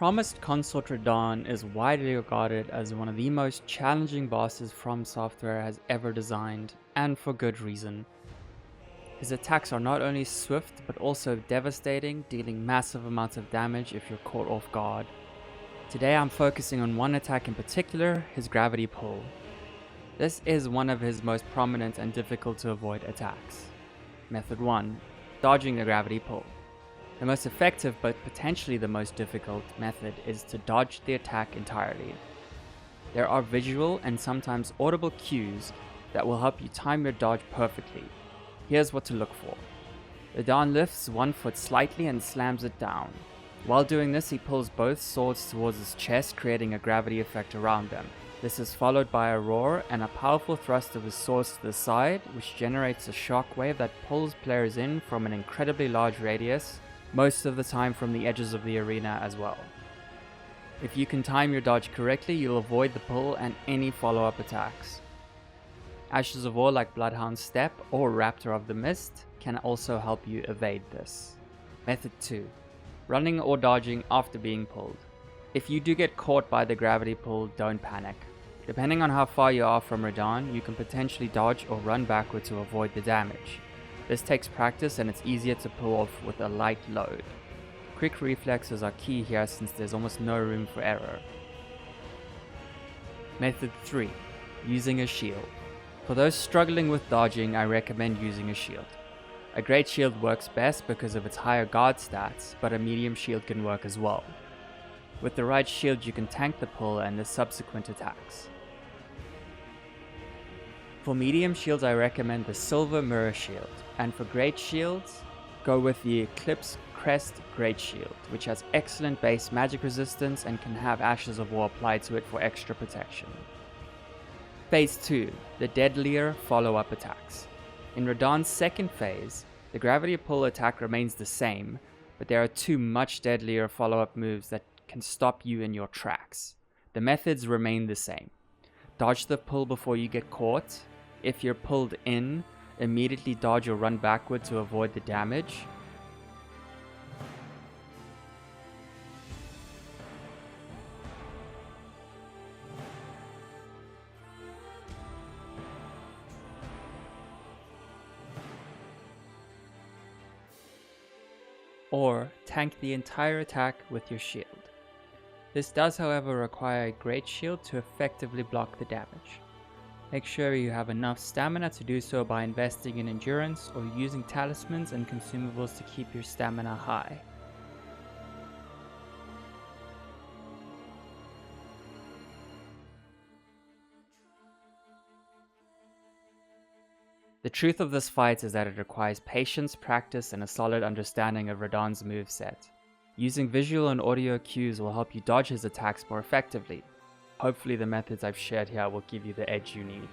promised Consort Radahn is widely regarded as one of the most challenging bosses From Software has ever designed, and for good reason. His attacks are not only swift but also devastating, dealing massive amounts of damage if you're caught off guard. Today I'm focusing on one attack in particular, his gravity pull. This is one of his most prominent and difficult to avoid attacks. Method 1. Dodging the gravity pull. The most effective but potentially the most difficult method is to dodge the attack entirely. There are visual and sometimes audible cues that will help you time your dodge perfectly. Here's what to look for. Radahn lifts one foot slightly and slams it down. While doing this, he pulls both swords towards his chest, creating a gravity effect around them. This is followed by a roar and a powerful thrust of his swords to the side, which generates a shockwave that pulls players in from an incredibly large radius, most of the time from the edges of the arena as well. If you can time your dodge correctly, you'll avoid the pull and any follow-up attacks. Ashes of War like Bloodhound's Step or Raptor of the Mist can also help you evade this. Method 2. Running or dodging after being pulled. If you do get caught by the gravity pull, don't panic. Depending on how far you are from Radahn, you can potentially dodge or run backward to avoid the damage. This takes practice and it's easier to pull off with a light load. Quick reflexes are key here since there's almost no room for error. Method 3. Using a shield. For those struggling with dodging, I recommend using a shield. A great shield works best because of its higher guard stats, but a medium shield can work as well. With the right shield you can tank the pull and the subsequent attacks. For medium shields I recommend the Silver Mirror Shield, and for great shields, go with the Eclipse Crest Great Shield, which has excellent base magic resistance and can have Ashes of War applied to it for extra protection. Phase 2. The deadlier follow-up attacks. In Radahn's second phase, the gravity pull attack remains the same, but there are two much deadlier follow-up moves that can stop you in your tracks. The methods remain the same. Dodge the pull before you get caught. If you're pulled in, immediately dodge or run backward to avoid the damage. Or tank the entire attack with your shield. This does however require a great shield to effectively block the damage. Make sure you have enough stamina to do so by investing in endurance or using talismans and consumables to keep your stamina high. The truth of this fight is that it requires patience, practice, and a solid understanding of Radahn's moveset. Using visual and audio cues will help you dodge his attacks more effectively. Hopefully the methods I've shared here will give you the edge you need.